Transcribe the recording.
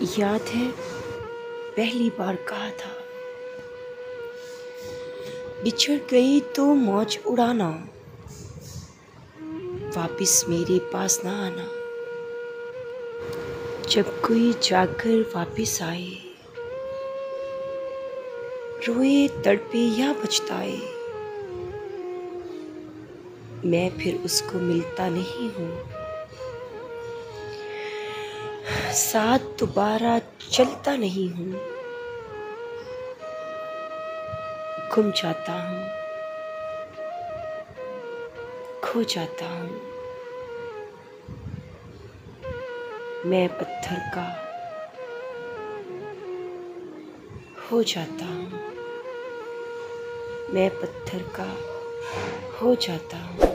याद है पहली बार कहा था, बिछड़ गई तो मौज उड़ाना, वापिस मेरे पास ना आना। जब कोई जाकर वापिस आए, रोए तड़पे या पछताए, मैं फिर उसको मिलता नहीं हूँ। साथ दोबारा चलता नहीं हूँ, गुम जाता हूँ, खो जाता हूँ। मैं पत्थर का हो जाता हूँ, मैं पत्थर का हो जाता हूँ।